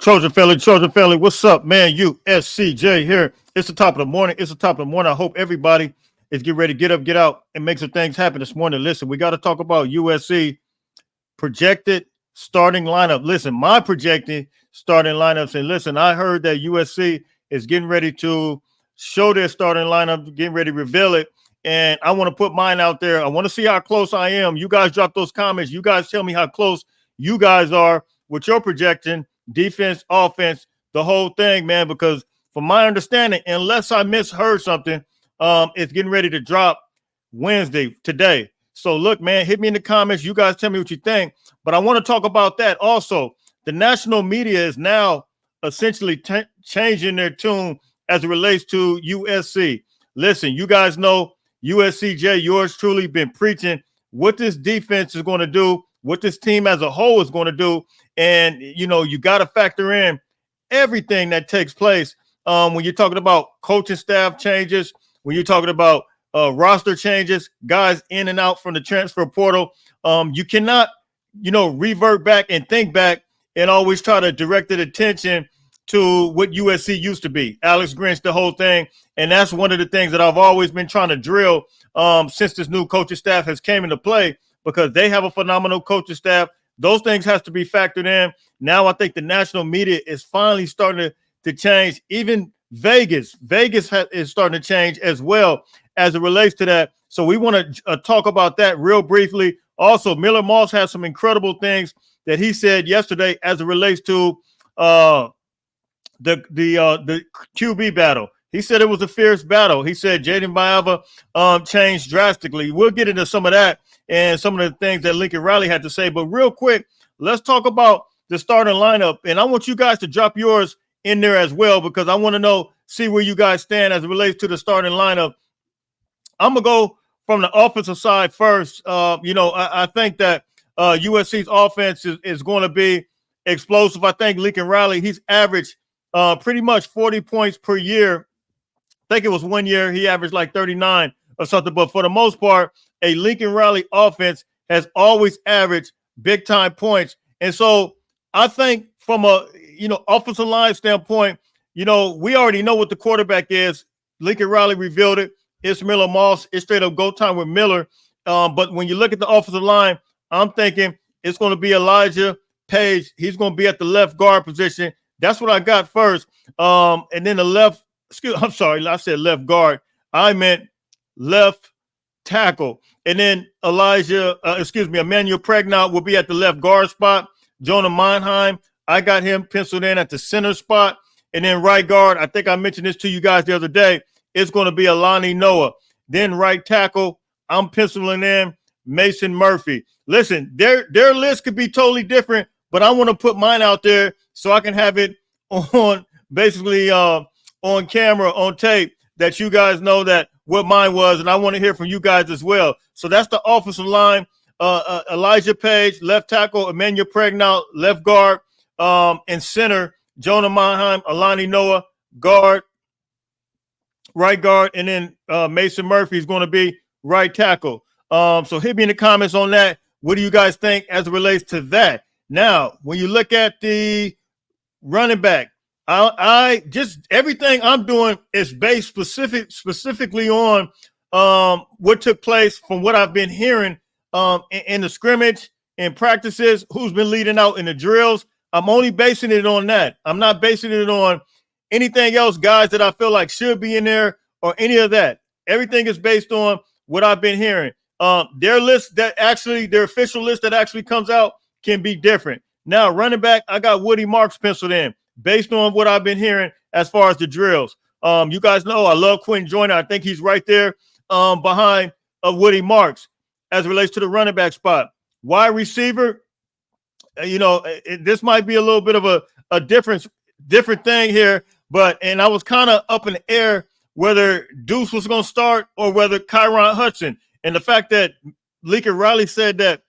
Trojan family, what's up, man? USCJ here. It's the top of the morning. It's the top of the morning. I hope everybody is getting ready to get up, get out, and make some things happen this morning. Listen, we got to talk about USC projected starting lineup. Listen, my projected starting lineups. And listen, I heard that USC is getting ready to show their starting lineup, getting ready to reveal it. And I want to put mine out there. I want to see how close I am. You guys drop those comments. You guys tell me how close you guys are with your projection, defense, offense, the whole thing, man, because from my understanding, unless I misheard something, it's getting ready to drop Wednesday today. So look, man, hit me in the comments. You guys tell me what you think. But I want to talk about that also. The national media is now essentially changing their tune as it relates to USC. Listen, you guys know USCJ, yours truly, been preaching what this defense is going to do, what this team as a whole is going to do. And, you know, you got to factor in everything that takes place when you're talking about coaching staff changes, when you're talking about roster changes, guys in and out from the transfer portal. You cannot, revert back and think back and always try to direct the attention to what USC used to be. Alex Grinch, the whole thing. And that's one of the things that I've always been trying to drill since this new coaching staff has came into play, because they have a phenomenal coaching staff. Those things has to be factored in. Now I think the national media is finally starting to change. Even Vegas is starting to change as well as it relates to that. So we want to talk about that real briefly. Also, Miller Moss has some incredible things that he said yesterday as it relates to the QB battle. He said it was a fierce battle. He said Jaden Baeva changed drastically. We'll get into some of that and some of the things that Lincoln Riley had to say. But real quick, let's talk about the starting lineup. And I want you guys to drop yours in there as well, because I want to see where you guys stand as it relates to the starting lineup. I'm going to go from the offensive side first. I think that USC's offense is going to be explosive. I think Lincoln Riley, he's averaged pretty much 40 points per year. I think it was 1 year he averaged like 39 or something. But for the most part, a Lincoln Riley offense has always averaged big time points. And so I think from a, offensive line standpoint, we already know what the quarterback is. Lincoln Riley revealed it. It's Miller Moss. It's straight up go time with Miller. But when you look at the offensive line, I'm thinking it's going to be Elijah Page. He's going to be at the left guard position. That's what I got first. And then I said left guard. I meant left tackle. And then Emmanuel Pregnant will be at the left guard spot. Jonah Mannheim, I got him penciled in at the center spot. And then right guard, I think I mentioned this to you guys the other day, it's going to be Alani Noah. Then right tackle, I'm penciling in Mason Murphy. Listen, their list could be totally different, but I want to put mine out there so I can have it on basically on camera, on tape, that you guys know that what mine was, and I want to hear from you guys as well. So that's the offensive line. Elijah Page, left tackle, Emmanuel Pregnant, left guard, and center, Jonah Mannheim, Alani Noah, guard, right guard, and then Mason Murphy is going to be right tackle. So hit me in the comments on that. What do you guys think as it relates to that? Now, when you look at the running back, I just everything I'm doing is based specifically on what took place from what I've been hearing in the scrimmage, in practices, who's been leading out in the drills. I'm only basing it on that. I'm not basing it on anything else, guys, that I feel like should be in there or any of that. Everything is based on what I've been hearing. Their list their official list that actually comes out can be different. Now, running back, I got Woody Marks penciled in based on what I've been hearing as far as the drills. You guys know I love Quentin Joyner. I think he's right there behind Woody Marks as it relates to the running back spot. Wide receiver, this might be a little bit of a different thing here, and I was kind of up in the air whether Deuce was going to start or whether Kyron Hudson. And the fact that Lincoln Riley said that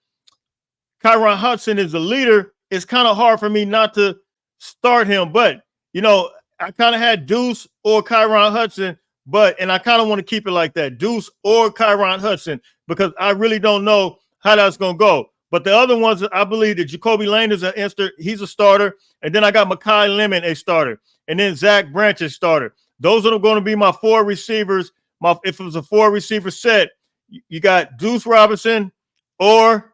Kyron Hudson is the leader, it's kind of hard for me not to start him. But, I kind of had Deuce or Kyron Hudson, and I kind of want to keep it like that, Deuce or Kyron Hudson, because I really don't know how that's going to go. But the other ones, I believe that Jacoby Lane is he's a starter. And then I got Mekhi Lemon, a starter. And then Zach Branch, a starter. Those are going to be my 4 receivers. If it was a 4 receiver set, you got Deuce Robinson or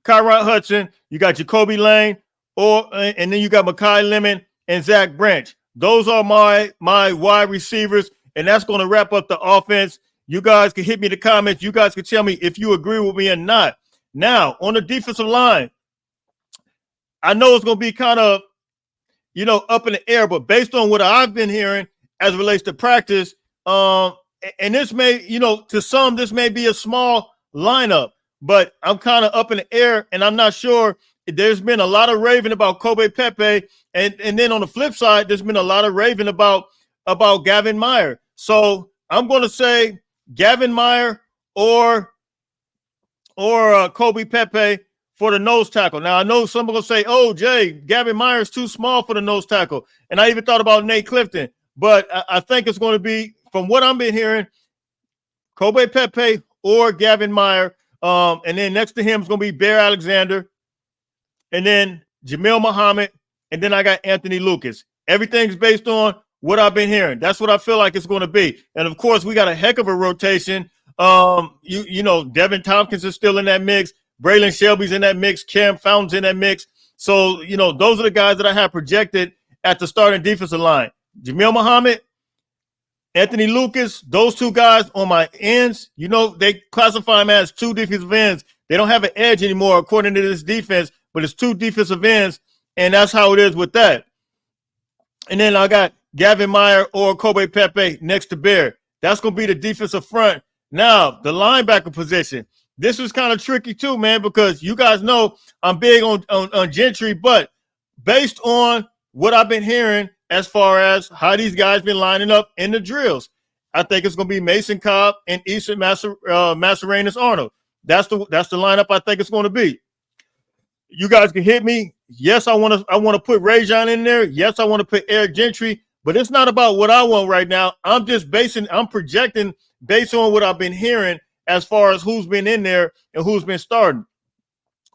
Kyrod Hudson. You got Jacoby Lane, and then you got Mekhi Lemon and Zach Branch. Those are my wide receivers, and that's going to wrap up the offense. You guys can hit me in the comments. You guys can tell me if you agree with me or not. Now, on the defensive line, I know it's going to be kind of, up in the air, but based on what I've been hearing as it relates to practice, and this may, to some, this may be a small lineup, but I'm kind of up in the air, and I'm not sure. There's been a lot of raving about Kobe Pepe, and then on the flip side, there's been a lot of raving about Gavin Meyer. So I'm going to say Gavin Meyer or Kobe Pepe for the nose tackle. Now, I know some are going to say, oh, Jay, Gavin Meyer is too small for the nose tackle. And I even thought about Nate Clifton. But I think it's going to be, from what I've been hearing, Kobe Pepe or Gavin Meyer. And then next to him is going to be Bear Alexander. And then Jamil Muhammad. And then I got Anthony Lucas. Everything's based on what I've been hearing. That's what I feel like it's going to be. And, of course, we got a heck of a rotation. Devin Tompkins is still in that mix. Braylon Shelby's in that mix. Cam Fountain's in that mix. So, those are the guys that I have projected at the starting defensive line. Jamil Muhammad, Anthony Lucas, those 2 guys on my ends, they classify them as 2 defensive ends. They don't have an edge anymore according to this defense, but it's 2 defensive ends, and that's how it is with that. And then I got Gavin Meyer or Kobe Pepe next to Bear. That's going to be the defensive front. Now, the linebacker position. This is kind of tricky too, man, because you guys know I'm big on Gentry, but based on what I've been hearing as far as how these guys been lining up in the drills, I think it's going to be Mason Cobb and Easton Mascarenas Arnold. That's the lineup I think it's going to be. You guys can hit me. Yes, I want to put Rajon in there. Yes, I want to put Eric Gentry, but it's not about what I want right now. I'm projecting based on what I've been hearing as far as who's been in there and who's been starting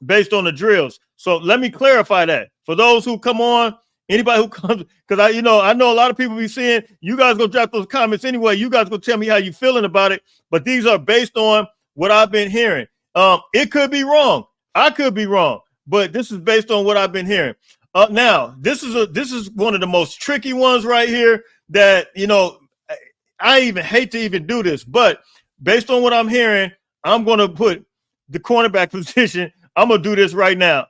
based on the drills. So let me clarify that for those who come on, anybody who comes, because I know a lot of people be saying, you guys go drop those comments anyway. You guys go tell me how you feeling about it. But these are based on what I've been hearing. It could be wrong. I could be wrong, but this is based on what I've been hearing. Now, this is one of the most tricky ones right here that, I even hate to even do this, but based on what I'm hearing, I'm going to put the cornerback position. I'm going to do this right now.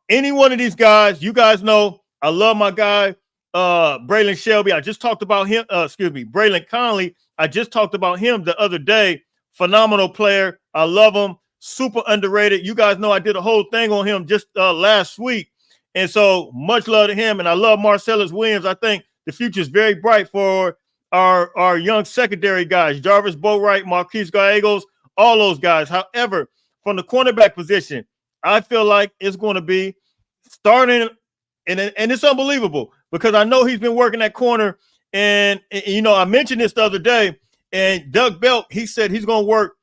Any one of these guys, you guys know, I love my guy, Braylon Shelby. I just talked about him. Braylon Conley. I just talked about him the other day. Phenomenal player. I love him. Super underrated. You guys know I did a whole thing on him just last week. And so much love to him. And I love Marcellus Williams. I think the future is very bright for our young secondary guys, Jarvis Boatwright, Marquise Gallegos, all those guys. However, from the cornerback position, I feel like it's going to be starting, and it's unbelievable because I know he's been working that corner. And I mentioned this the other day, and Doug Belt, he said he's going to work,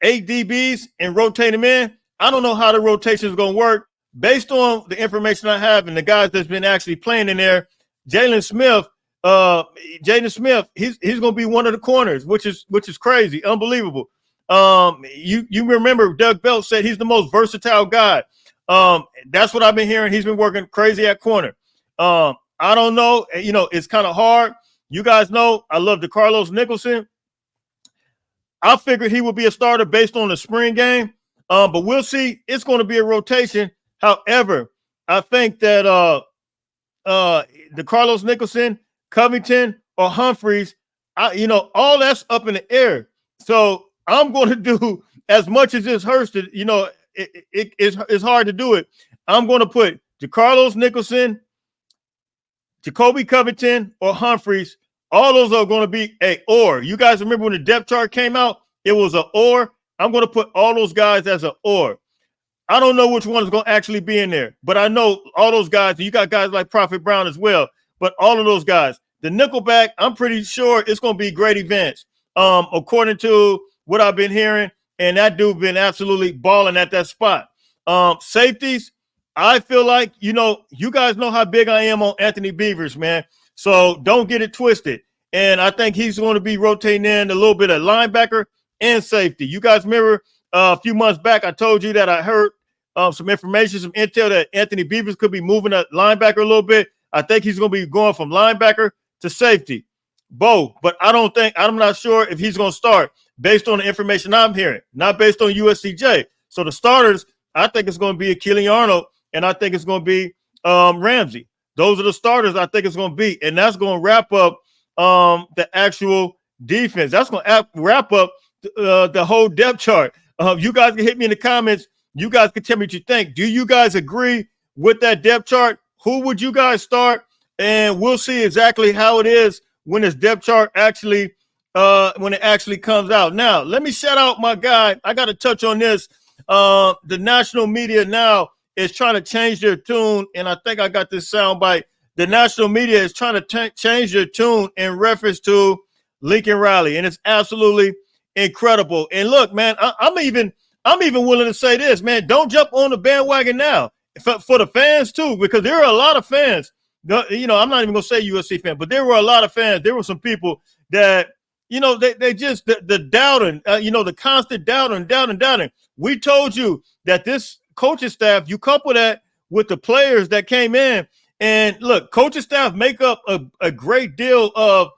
8 DBs and rotate them in. I don't know how the rotation is going to work. Based on the information I have and the guys that's been actually playing in there, Jaden Smith, he's going to be one of the corners, which is crazy, unbelievable. You remember Doug Belt said he's the most versatile guy. That's what I've been hearing. He's been working crazy at corner. I don't know. It's kind of hard. You guys know I love DeCarlos Nicholson. I figured he would be a starter based on the spring game, but we'll see. It's going to be a rotation. However, I think that DeCarlos Nicholson, Covington, or Humphreys, all that's up in the air. So I'm going to do as much as this hurts to, it's hard to do it. I'm going to put DeCarlos Nicholson, Jacoby Covington, or Humphreys. All those are going to be a or. You guys remember when the depth chart came out? It was a or. I'm going to put all those guys as a or. I don't know which one is going to actually be in there, but I know all those guys. You got guys like Prophet Brown as well, but all of those guys. The nickelback, I'm pretty sure it's going to be Grady Vance, according to what I've been hearing. and that dude been absolutely balling at that spot. Safeties, I feel like, you guys know how big I am on Anthony Beavers, man. So don't get it twisted. And I think he's going to be rotating in a little bit of linebacker and safety. You guys remember a few months back, I told you that I heard some information, some intel that Anthony Beavers could be moving at linebacker a little bit. I think he's going to be going from linebacker to safety, both. But I'm not sure if he's going to start based on the information I'm hearing, not based on USCJ. So the starters, I think it's going to be Achille Arnold, and I think it's going to be Ramsey. Those are the starters I think it's going to be, and that's going to wrap up the actual defense. That's going to wrap up the whole depth chart. You guys can hit me in the comments. You guys can tell me what you think. Do you guys agree with that depth chart? Who would you guys start? And we'll see exactly how it is when this depth chart actually when it actually comes out. Now, let me shout out my guy. I got to touch on this. The national media now is trying to change their tune, and I think I got this soundbite. The national media is trying to change their tune in reference to Lincoln Riley, and it's absolutely incredible. And look, man, I'm even willing to say this, man. Don't jump on the bandwagon now for the fans too, because there are a lot of fans. I'm not even gonna say USC fan, but there were a lot of fans. There were some people that they just the doubting, the constant doubting. We told you that this coaching staff, you couple that with the players that came in, and look, coaching staff make up a great deal of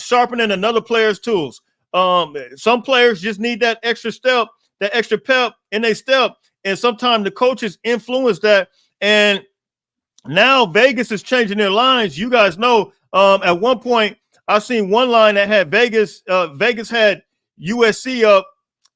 sharpening another player's tools. Some players just need that extra step, that extra pep in their step, and sometimes the coaches influence that. And now Vegas is changing their lines. You guys know, at one point I seen one line that had Vegas. Vegas had USC up.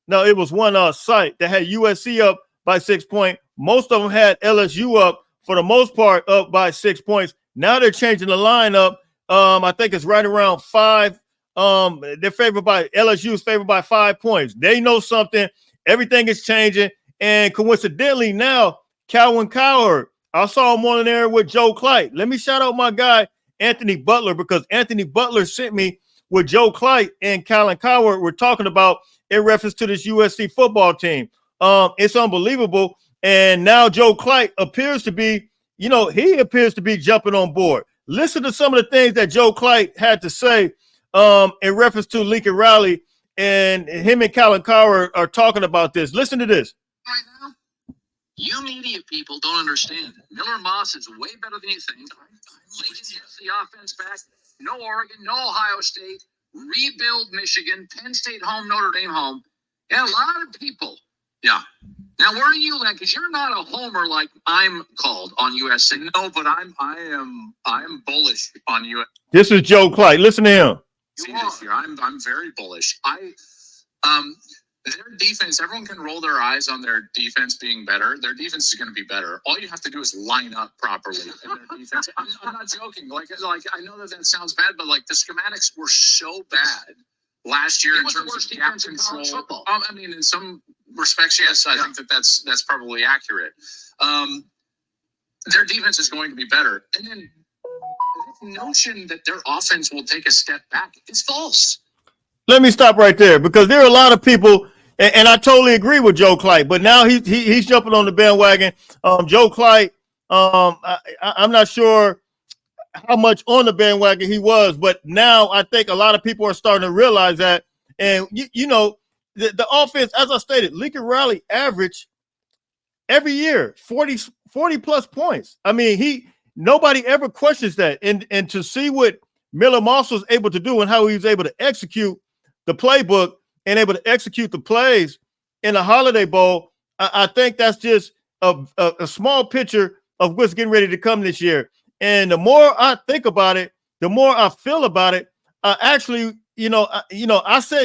No, it was one site that had USC up by 6 points. Most of them had LSU up, for the most part, up by 6 points. Now they're changing the line up. I think it's right around 5. They're favored by LSU is favored by 5 points. They know something. Everything is changing. And coincidentally, now Calvin Cowherd, I saw him on there with Joe Clyde. Let me shout out my guy, Anthony Butler, because Anthony Butler sent me with Joe Clyde and Calvin Cowherd. We're talking about in reference to this USC football team. It's unbelievable. And now Joe Clyde appears to be, he appears to be jumping on board. Listen to some of the things that Joe Clyde had to say in reference to Lincoln Riley, and him and Calvin Cowherd are talking about this. Listen to this. Right now, you media people don't understand. Miller Moss is way better than you think. Lincoln gets the offense back. No Oregon, no Ohio State. Rebuild Michigan, Penn State home, Notre Dame home. And a lot of people. Yeah. Now, where are you at? Because you're not a homer like I'm called on USC. No, but I am bullish on USC. This is Joe Clyde. Listen to him. This year, I'm very bullish. Their defense, everyone can roll their eyes on their defense being better. Their defense is going to be better. All you have to do is line up properly in their defense. I'm not joking. Like I know that sounds bad, but like the schematics were so bad last year in terms of gap control. I mean, in some respects, yes, I think that's probably accurate. Their defense is going to be better, and then this notion that their offense will take a step back is false. Let me stop right there, because there are a lot of people, and I totally agree with Joe Clyde, but now he's jumping on the bandwagon. Joe Clyde, I'm not sure how much on the bandwagon he was, but now I think a lot of people are starting to realize that. And, the offense, as I stated, Lincoln Riley averaged every year 40 plus points. I mean, nobody ever questions that. And to see what Miller Moss was able to do and how he was able to execute the playbook and able to execute the plays in the Holiday Bowl, I think that's just a small picture of what's getting ready to come this year. And the more I think about it, the more I feel about it. I said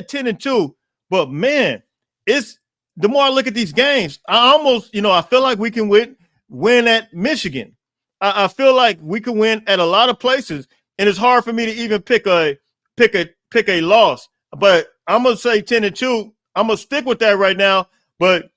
10-2, but man, it's the more I look at these games, I almost, I feel like we can win at Michigan. I feel like we can win at a lot of places, and it's hard for me to even pick a loss. But I'm gonna say 10-2. I'm gonna stick with that right now. But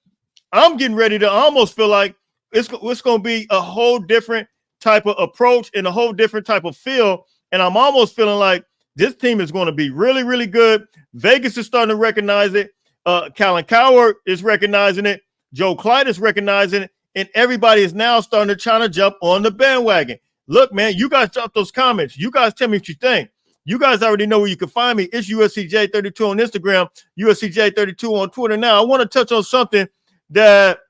I'm getting ready to almost feel like it's gonna be a whole different type of approach and a whole different type of feel. And I'm almost feeling like this team is going to be really, really good. Vegas is starting to recognize it. Colin Coward is recognizing it. Joe Clyde is recognizing it. And everybody is now starting to try to jump on the bandwagon. Look, man, you guys drop those comments. You guys tell me what you think. You guys already know where you can find me. It's USCJ32 on Instagram, USCJ32 on Twitter. Now, I want to touch on something that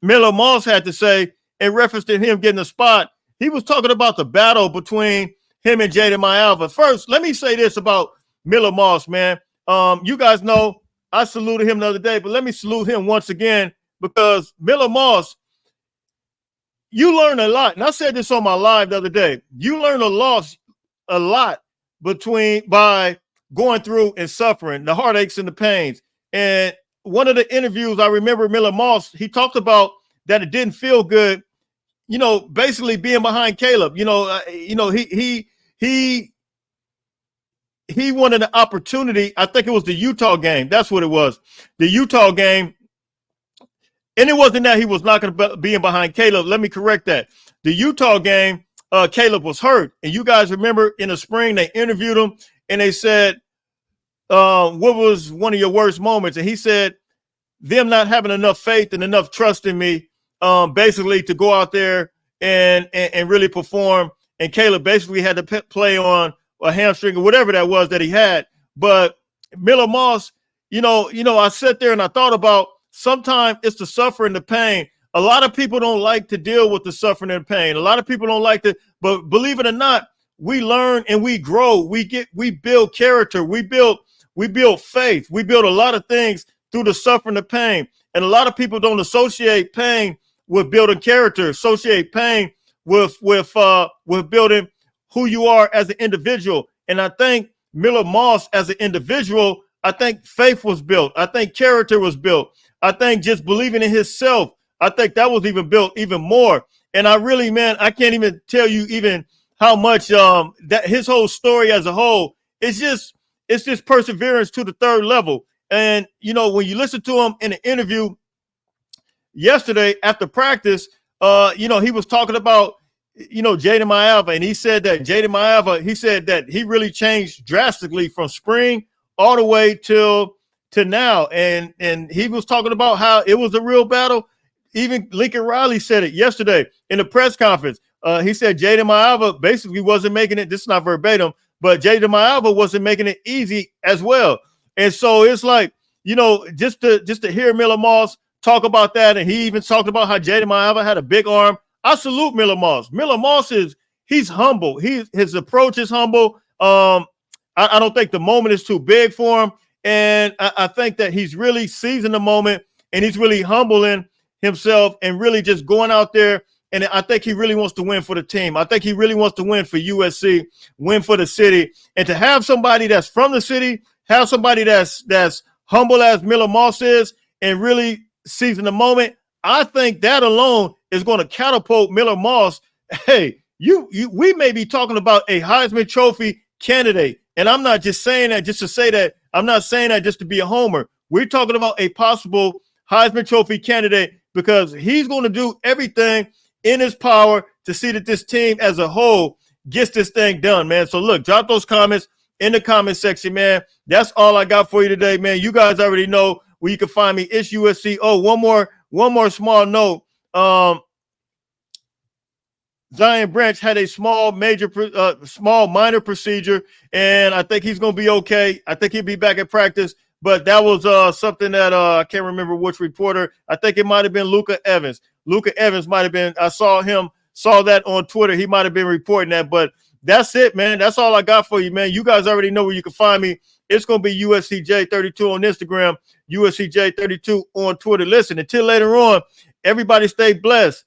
Miller Moss had to say in reference to him getting a spot. He was talking about the battle between him and Jaden Mayalva. First, let me say this about Miller Moss, man. You guys know I saluted him the other day, but let me salute him once again because Miller Moss, you learn a lot. And I said this on my live the other day. You learn a lot by going through and suffering, the heartaches and the pains. And one of the interviews I remember Miller Moss, he talked about that it didn't feel good, basically being behind Caleb. He wanted an opportunity. I think it was the Utah game. That's what it was. The Utah game. And it wasn't that he was not going to be behind Caleb. Let me correct that. The Utah game, Caleb was hurt. And you guys remember in the spring, they interviewed him and they said, what was one of your worst moments? And he said, them not having enough faith and enough trust in me, basically to go out there and really perform. And Caleb basically had to play on a hamstring or whatever that was that he had. But Miller Moss, I sat there and I thought about sometimes it's the suffering, the pain. A lot of people don't like to deal with the suffering and pain. A lot of people don't like to, but believe it or not, we learn and we grow. We build character. We build faith. We build a lot of things through the suffering, the pain. And a lot of people don't associate pain with building character, associate pain with building who you are as an individual. And I think Miller Moss as an individual, I think faith was built. I think character was built. I think just believing in himself, I think that was even built even more. And I really, man, I can't even tell you even how much that his whole story as a whole, it's just perseverance to the third level. And, when you listen to him in an interview yesterday after practice, he was talking about, Jaden Mayalva, and he said that Jaden Mayalva, he said that he really changed drastically from spring all the way to now. And he was talking about how it was a real battle. Even Lincoln Riley said it yesterday in the press conference. He said Jaden Mayalva basically wasn't making it. This is not verbatim, but Jaden Mayalva wasn't making it easy as well. And so it's like, just to hear Miller Moss talk about that. And he even talked about how Jaden Mayalva had a big arm. I salute Miller Moss. Miller Moss he's humble. His approach is humble. I don't think the moment is too big for him. And I think that he's really seizing the moment and he's really humbling himself and really just going out there. And I think he really wants to win for the team. I think he really wants to win for USC, win for the city. And to have somebody that's from the city, have somebody that's humble as Miller Moss is and really seizing the moment, I think that alone is going to catapult Miller Moss. Hey, we may be talking about a Heisman Trophy candidate. And I'm not just saying that just to say that. I'm not saying that just to be a homer. We're talking about a possible Heisman Trophy candidate because he's going to do everything in his power to see that this team as a whole gets this thing done, man. So look, drop those comments in the comment section, man. That's all I got for you today, man. You guys already know where you can find me. It's USC. Oh, one more small note. Zion Branch had a small minor procedure, and I think he's going to be okay. I think he'll be back at practice, but that was something that I can't remember which reporter. I think it might have been Luka Evans. Luka Evans might have been. I saw that on Twitter. He might have been reporting that, but that's it, man. That's all I got for you, man. You guys already know where you can find me. It's going to be USCJ32 on Instagram, USCJ32 on Twitter. Listen, until later on, everybody stay blessed.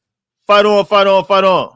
Fight on, fight on, fight on.